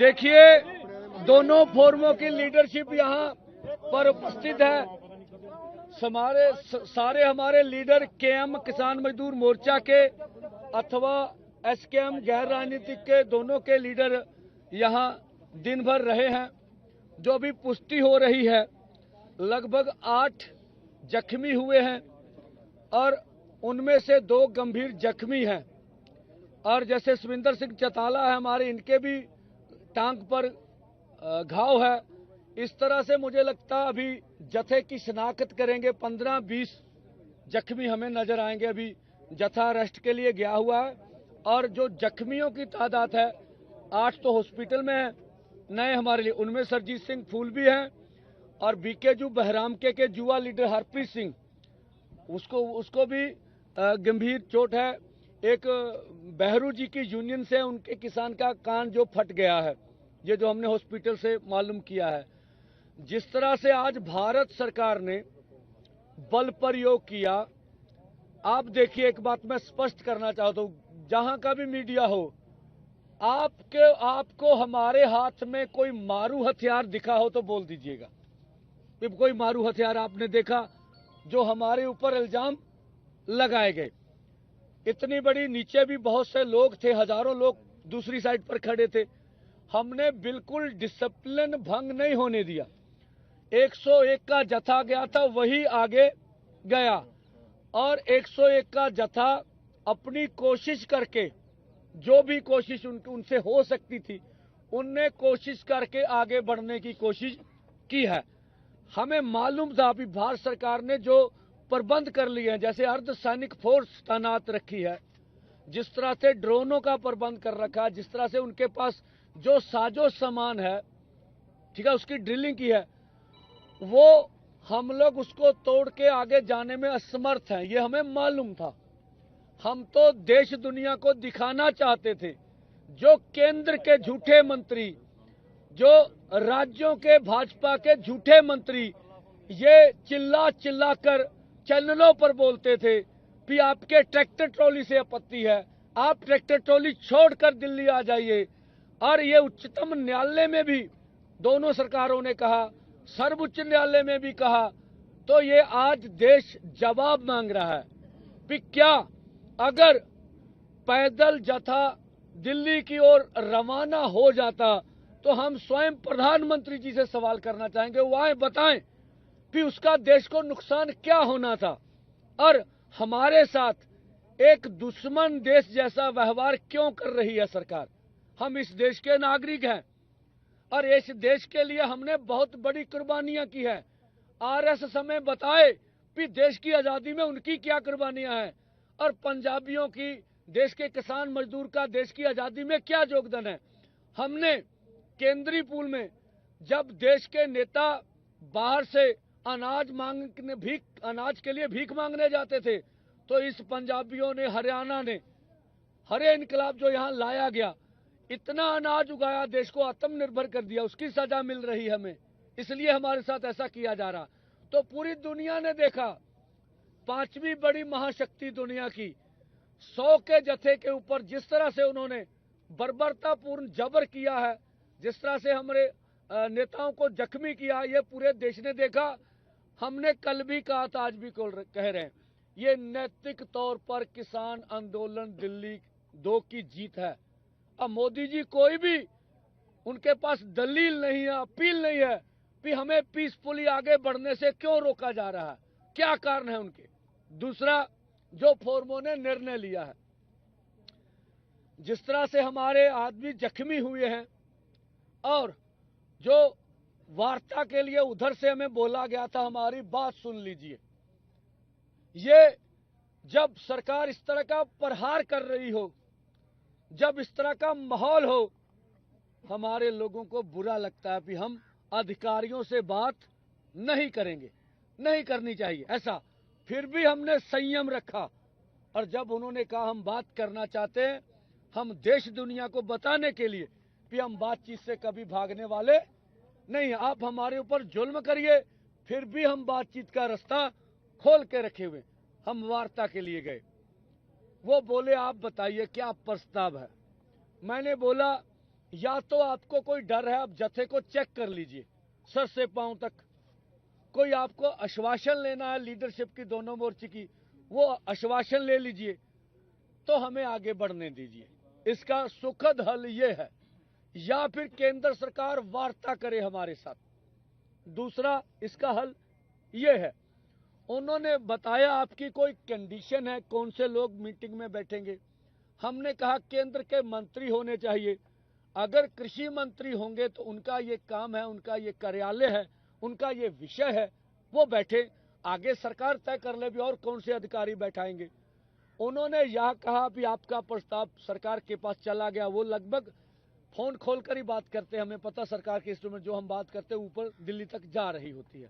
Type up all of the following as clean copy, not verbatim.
देखिए, दोनों फोरमों की लीडरशिप यहाँ पर उपस्थित है। सारे हमारे लीडर केएम किसान मजदूर मोर्चा के अथवा एसकेएम गैर राजनीतिक के दोनों के लीडर यहाँ दिन भर रहे हैं। जो भी पुष्टि हो रही है, लगभग 8 जख्मी हुए हैं और उनमें से 2 गंभीर जख्मी हैं। और जैसे सुविंदर सिंह चौटाला है हमारे, इनके भी टांग पर घाव है। इस तरह से मुझे लगता है अभी जत्थे की शिनाख्त करेंगे, 15-20 जख्मी हमें नजर आएंगे। अभी जत्था अरेस्ट के लिए गया हुआ है और जो जख्मियों की तादाद है 8 तो हॉस्पिटल में है नए हमारे लिए, उनमें सरजीत सिंह फूल भी हैं और बीकेजू बहराम के जुआ लीडर हरप्रीत सिंह, उसको भी गंभीर चोट है। एक बहरू जी की यूनियन से उनके किसान का कान जो फट गया है, ये जो हमने हॉस्पिटल से मालूम किया है। जिस तरह से आज भारत सरकार ने बल प्रयोग किया, आप देखिए, एक बात मैं स्पष्ट करना चाहता हूं, जहां का भी मीडिया हो, आपको हमारे हाथ में कोई मारू हथियार दिखा हो तो बोल दीजिएगा। कोई मारू हथियार आपने देखा जो हमारे ऊपर इल्जाम लगाए गए। इतनी बड़ी, नीचे भी बहुत से लोग थे, हजारों लोग दूसरी साइड पर खड़े थे। हमने बिल्कुल डिसिप्लिन भंग नहीं होने दिया। 101 का जत्था गया था, वही आगे गया और 101 का जत्था अपनी कोशिश करके, जो भी कोशिश उनसे हो सकती थी, उनने कोशिश करके आगे बढ़ने की कोशिश की है। हमें मालूम था अभी भारत सरकार ने जो प्रबंध कर लिए हैं, जैसे अर्धसैनिक फोर्स तैनात रखी है, जिस तरह से ड्रोनों का प्रबंध कर रखा है, जिस तरह से उनके पास जो साजो सामान है, ठीक है, उसकी ड्रिलिंग की है, वो हम लोग उसको तोड़ के आगे जाने में असमर्थ हैं, ये हमें मालूम था। हम तो देश दुनिया को दिखाना चाहते थे। जो केंद्र के झूठे मंत्री, जो राज्यों के भाजपा के झूठे मंत्री ये चिल्ला चिल्ला कर चैनलों पर बोलते थे कि आपके ट्रैक्टर ट्रॉली से आपत्ति है, आप ट्रैक्टर ट्रॉली छोड़कर दिल्ली आ जाइए। और ये उच्चतम न्यायालय में भी दोनों सरकारों ने कहा, सर्वोच्च न्यायालय में भी कहा, तो ये आज देश जवाब मांग रहा है कि क्या अगर पैदल जत्था दिल्ली की ओर रवाना हो जाता तो हम स्वयं प्रधानमंत्री जी से सवाल करना चाहेंगे, वो आए बताएं कि उसका देश को नुकसान क्या होना था और हमारे साथ एक दुश्मन देश जैसा व्यवहार क्यों कर रही है सरकार। हम इस देश के नागरिक हैं और इस देश के लिए हमने बहुत बड़ी कुर्बानियां की है। आरएसएस हमें बताए कि देश की आजादी में उनकी क्या कुर्बानियां हैं और पंजाबियों की, देश के किसान मजदूर का देश की आजादी में क्या योगदान है। हमने केंद्रीय पूल में जब देश के नेता बाहर से अनाज के लिए भीख मांगने जाते थे, तो इस पंजाबियों ने, हरियाणा ने, हरे इनकलाब जो यहाँ लाया गया, इतना अनाज उगाया, देश को आत्मनिर्भर कर दिया, उसकी सजा मिल रही है हमें, इसलिए हमारे साथ ऐसा किया जा रहा। तो पूरी दुनिया ने देखा, 5वीं बड़ी महाशक्ति दुनिया की 100 के जत्थे के ऊपर जिस तरह से उन्होंने बर्बरतापूर्ण जबर किया है, जिस तरह से हमारे नेताओं को जख्मी किया, ये पूरे देश ने देखा। हमने कल भी कहा था, आज भी कह रहे हैं, ये नैतिक तौर पर किसान आंदोलन दिल्ली 2 की जीत है। अब मोदी जी, कोई भी उनके पास दलील नहीं है, अपील नहीं है कि हमें पीसफुली आगे बढ़ने से क्यों रोका जा रहा है, क्या कारण है उनके। दूसरा, जो फोरमों ने निर्णय लिया है, जिस तरह से हमारे आदमी जख्मी हुए हैं और जो वार्ता के लिए उधर से हमें बोला गया था, हमारी बात सुन लीजिए। ये जब सरकार इस तरह का प्रहार कर रही हो, जब इस तरह का माहौल हो, हमारे लोगों को बुरा लगता है कि हम अधिकारियों से बात नहीं करेंगे, नहीं करनी चाहिए ऐसा। फिर भी हमने संयम रखा और जब उन्होंने कहा हम बात करना चाहते हैं, हम देश दुनिया को बताने के लिए कि हम बातचीत से कभी भागने वाले नहीं, आप हमारे ऊपर जुल्म करिए, फिर भी हम बातचीत का रास्ता खोल के रखे हुए, हम वार्ता के लिए गए। वो बोले आप बताइए क्या प्रस्ताव है। मैंने बोला या तो आपको कोई डर है, आप जत्थे को चेक कर लीजिए सर से पांव तक। कोई आपको आश्वासन लेना है लीडरशिप की दोनों मोर्चे की, वो आश्वासन ले लीजिए, तो हमें आगे बढ़ने दीजिए। इसका सुखद हल ये है, या फिर केंद्र सरकार वार्ता करे हमारे साथ। दूसरा इसका हल ये है, उन्होंने बताया आपकी कोई कंडीशन है कौन से लोग मीटिंग में बैठेंगे। हमने कहा केंद्र के मंत्री होने चाहिए। अगर कृषि मंत्री होंगे तो उनका ये काम है, उनका ये कार्यालय है, उनका ये विषय है, वो बैठे, आगे सरकार तय कर ले भी और कौन से अधिकारी बैठाएंगे। उन्होंने यह कहा भी आपका प्रस्ताव सरकार के पास चला गया। वो लगभग फोन खोलकर ही बात करते हैं, हमें पता सरकार के इंस्ट्रूमेंट जो हम बात करते हैं ऊपर दिल्ली तक जा रही होती है।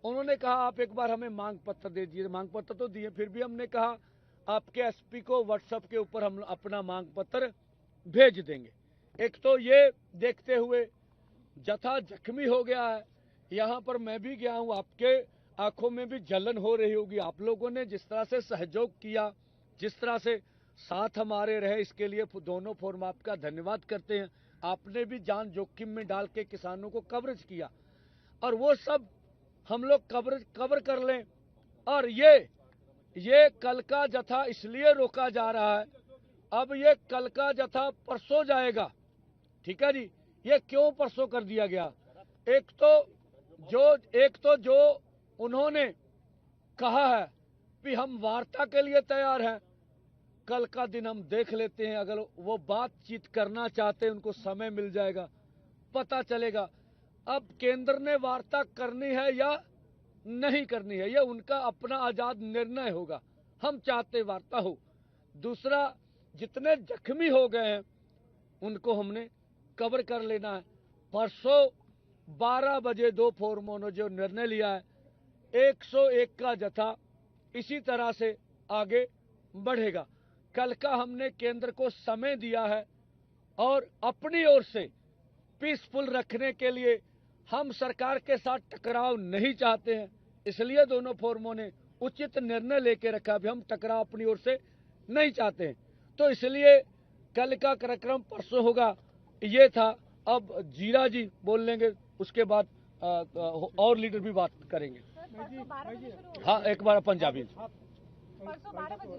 उन्होंने कहा आप एक बार हमें मांग पत्र दे दीजिए। मांग पत्र तो दिए, फिर भी हमने कहा आपके एसपी को व्हाट्सएप के ऊपर हम अपना मांग पत्र भेज देंगे। एक तो ये देखते हुए जत्था जख्मी हो गया है, यहाँ पर मैं भी गया हूँ, आपके आंखों में भी जलन हो रही होगी। आप लोगों ने जिस तरह से सहयोग किया, जिस तरह से साथ हमारे रहे, इसके लिए दोनों फोरम आपका धन्यवाद करते हैं। आपने भी जान जोखिम में डाल के किसानों को कवरेज किया, और वो सब हम लोग कवर कर लें। और ये कल का जत्था इसलिए रोका जा रहा है, अब ये कल का जत्था परसों जाएगा, ठीक है जी। ये क्यों परसों कर दिया गया? एक तो जो उन्होंने कहा है कि हम वार्ता के लिए तैयार हैं, कल का दिन हम देख लेते हैं। अगर वो बातचीत करना चाहते हैं, उनको समय मिल जाएगा, पता चलेगा। अब केंद्र ने वार्ता करनी है या नहीं करनी है, ये उनका अपना आजाद निर्णय होगा। हम चाहते वार्ता हो। दूसरा, जितने जख्मी हो गए हैं उनको हमने कवर कर लेना है। परसों 12 बजे दो फोरमों ने जो निर्णय लिया है, 101 का जत्था इसी तरह से आगे बढ़ेगा। कल का हमने केंद्र को समय दिया है, और अपनी ओर से पीसफुल रखने के लिए हम सरकार के साथ टकराव नहीं चाहते हैं, इसलिए दोनों फोरमों ने उचित निर्णय लेके रखा भी हम टकराव अपनी ओर से नहीं चाहते हैं। तो इसलिए कल का कार्यक्रम परसों होगा, ये था। अब जीरा जी बोल लेंगे, उसके बाद और लीडर भी बात करेंगे। हाँ, एक बार पंजाबी।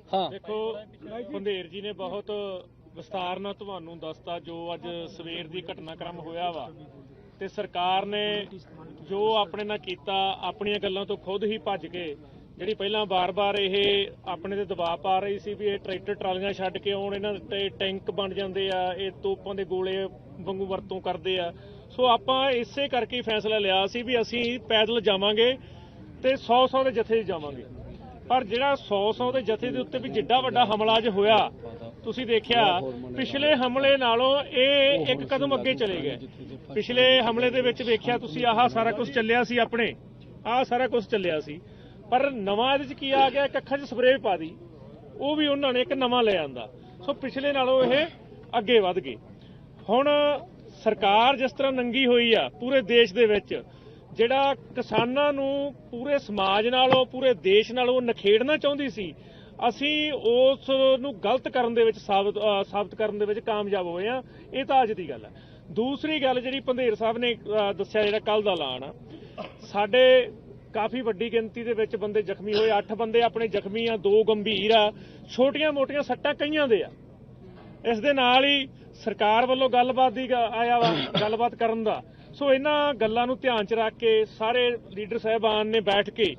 हाँ, देखो पंधेर जी ने बहुत विस्तार ਨਾਲ ਤੁਹਾਨੂੰ ਦੱਸਤਾ ਜੋ ਅੱਜ ਸਵੇਰ ਦੀ ਘਟਨਾਕ੍ਰਮ ਹੋਇਆ ਵਾ, ਤੇ ਸਰਕਾਰ ਨੇ ਜੋ ਆਪਣੇ ਨਾਲ ਕੀਤਾ, ਆਪਣੀਆਂ ਗੱਲਾਂ ਤੋਂ ਖੁਦ ਹੀ ਭੱਜ ਕੇ, ਜਿਹੜੀ ਪਹਿਲਾਂ ਬਾਰ-ਬਾਰ ਇਹ ਆਪਣੇ ਤੇ ਦਬਾਅ ਪਾ ਰਹੀ ਸੀ ਵੀ ਇਹ ਟਰੈਕਟਰ ਟਰਾਲੀਆਂ ਛੱਡ ਕੇ ਆਉਣ, ਇਹਨਾਂ ਤੇ ਟੈਂਕ ਬਣ ਜਾਂਦੇ ਆ, ਇਹ ਤੋਪਾਂ ਦੇ ਗੋਲੇ ਵਾਂਗੂ ਵਰਤੋਂ ਕਰਦੇ ਆ। ਸੋ ਆਪਾਂ ਇਸੇ ਕਰਕੇ ਫੈਸਲਾ ਲਿਆ ਸੀ ਵੀ ਅਸੀਂ ਪੈਦਲ ਜਾਵਾਂਗੇ ਤੇ 100 ਦੇ ਜਥੇ ਜਾਵਾਂਗੇ। ਪਰ ਜਿਹੜਾ 100 ਦੇ ਜਥੇ ਦੇ ਉੱਤੇ ਵੀ ਜਿੱਡਾ ਵੱਡਾ ਹਮਲਾ ਅੱਜ ਹੋਇਆ, ਤੁਸੀਂ ਦੇਖਿਆ ਪਿਛਲੇ ਹਮਲੇ ਨਾਲੋਂ ਇਹ ਇੱਕ ਕਦਮ ਅੱਗੇ ਚਲੇ ਗਏ। ਪਿਛਲੇ ਹਮਲੇ ਦੇ ਵਿੱਚ ਵੇਖਿਆ ਤੁਸੀਂ, ਆਹ ਸਾਰਾ ਕੁਝ ਚੱਲਿਆ ਸੀ, ਆਪਣੇ ਆਹ ਸਾਰਾ ਕੁਝ ਚੱਲਿਆ ਸੀ, ਪਰ ਨਵਾਂ ਇਹਦੇ 'ਚ ਕੀ ਆ ਗਿਆ, ਇੱਕ ਅੱਖਾਂ 'ਚ ਸਪਰੇਅ ਪਾ ਦੀ, ਉਹ ਵੀ ਉਹਨਾਂ ਨੇ ਇੱਕ ਨਵਾਂ ਲੈ ਆਂਦਾ। ਸੋ ਪਿਛਲੇ ਨਾਲੋਂ ਇਹ ਅੱਗੇ ਵੱਧ ਗਏ। ਹੁਣ ਸਰਕਾਰ ਜਿਸ ਤਰ੍ਹਾਂ ਨੰਗੀ ਹੋਈ ਆ ਪੂਰੇ ਦੇਸ਼ ਦੇ ਵਿੱਚ, ਜਿਹੜਾ ਕਿਸਾਨਾਂ ਨੂੰ ਪੂਰੇ ਸਮਾਜ ਨਾਲੋਂ, ਪੂਰੇ ਦੇਸ਼ ਨਾਲੋਂ ਨਖੇੜਨਾ ਚਾਹੁੰਦੀ ਸੀ, ਅਸੀਂ ਉਸ ਨੂੰ ਗਲਤ ਕਰਨ ਦੇ ਵਿੱਚ ਸਾਬਤ ਕਰਨ ਦੇ ਵਿੱਚ ਕਾਮਯਾਬ ਹੋਏ ਆ। ਇਹ ਤਾਂ ਅੱਜ ਦੀ ਗੱਲ ਹੈ। ਦੂਸਰੀ ਗੱਲ ਜਿਹੜੀ ਪੰਧੇਰ ਸਾਹਿਬ ਨੇ ਦੱਸਿਆ, ਜਿਹੜਾ ਕੱਲ ਦਾ ਐਲਾਨ ਆ, ਸਾਡੇ ਕਾਫੀ ਵੱਡੀ ਗਿਣਤੀ ਦੇ ਵਿੱਚ ਬੰਦੇ ਜ਼ਖਮੀ ਹੋਏ। 8 ਬੰਦੇ ਆਪਣੇ ਜ਼ਖਮੀ ਆ, 2 ਗੰਭੀਰ ਆ, ਛੋਟੀਆਂ-ਮੋਟੀਆਂ ਸੱਟਾਂ ਕਈਆਂ ਦੇ ਆ। ਇਸ ਦੇ ਨਾਲ ਹੀ ਸਰਕਾਰ ਵੱਲੋਂ ਗੱਲਬਾਤ ਦੀ ਆਇਆ ਵਾ, ਗੱਲਬਾਤ ਕਰਨ ਦਾ। ਸੋ ਇਹਨਾਂ ਗੱਲਾਂ ਨੂੰ ਧਿਆਨ 'ਚ ਰੱਖ ਕੇ ਸਾਰੇ ਲੀਡਰ ਸਾਹਿਬਾਨ ਨੇ ਬੈਠ ਕੇ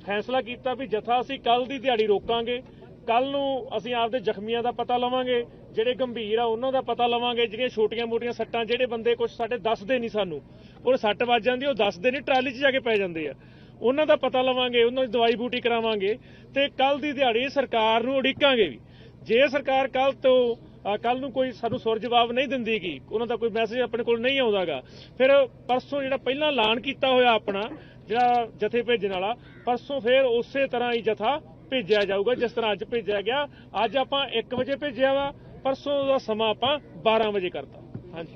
ਫੈਸਲਾ ਕੀਤਾ ਵੀ ਜਥਾ ਅਸੀਂ ਕੱਲ ਦੀ ਦਿਹਾੜੀ ਰੋਕਾਂਗੇ। ਕੱਲ ਨੂੰ ਅਸੀਂ ਆਪਦੇ ਜ਼ਖਮੀਆਂ ਦਾ ਪਤਾ ਲਵਾਂਗੇ, ਜਿਹੜੇ ਗੰਭੀਰ ਆ ਉਹਨਾਂ ਦਾ ਪਤਾ ਲਵਾਂਗੇ, ਜਿਹੜੀਆਂ ਛੋਟੀਆਂ-ਮੋਟੀਆਂ ਸੱਟਾਂ, ਜਿਹੜੇ ਬੰਦੇ ਕੁਝ ਸਾਡੇ ਦੱਸਦੇ ਨਹੀਂ ਸਾਨੂੰ, ਉਹ ਸੱਟ ਵੱਜ ਜਾਂਦੀ, ਉਹ ਦੱਸਦੇ ਨਹੀਂ, ਟਰਾਲੀ 'ਚ ਜਾ ਕੇ ਪੈ ਜਾਂਦੇ ਆ, ਉਹਨਾਂ ਦਾ ਪਤਾ ਲਵਾਂਗੇ, ਉਹਨਾਂ ਦੀ ਦਵਾਈ ਬੂਟੀ ਕਰਾਵਾਂਗੇ, ਤੇ ਕੱਲ ਦੀ ਦਿਹਾੜੀ ਸਰਕਾਰ ਨੂੰ ਉਡੀਕਾਂਗੇ ਵੀ। ਜੇ ਸਰਕਾਰ ਕੱਲ ਨੂੰ ਕੋਈ ਸਾਨੂੰ ਸੁਰ ਜਵਾਬ ਨਹੀਂ ਦਿੰਦੀ ਗੀ, ਉਹਨਾਂ ਦਾ ਕੋਈ ਮੈਸੇਜ ਆਪਣੇ ਕੋਲ ਨਹੀਂ ਆਉਂਦਾਗਾ, ਫਿਰ ਪਰਸੋਂ ਜਿਹੜਾ ਪਹਿਲਾਂ ਐਲਾਨ ਕੀਤਾ ਹੋਇਆ ਆਪਣਾ ਜਿਹੜਾ ਜਥੇ ਭੇਜਣ ਵਾਲਾ, ਪਰਸੋਂ ਫਿਰ ਉਸੇ ਤਰ੍ਹਾਂ ਹੀ ਜਥਾ ਭੇਜਿਆ ਜਾਊਗਾ ਜਿਸ ਤਰ੍ਹਾਂ ਅੱਜ ਭੇਜਿਆ ਗਿਆ। ਅੱਜ ਆਪਾਂ 1 ਵਜੇ ਭੇਜਿਆ ਵਾ, ਪਰਸੋਂ ਦਾ ਸਮਾਂ ਆਪਾਂ 12 ਵਜੇ ਕਰਤਾ। ਹਾਂਜੀ।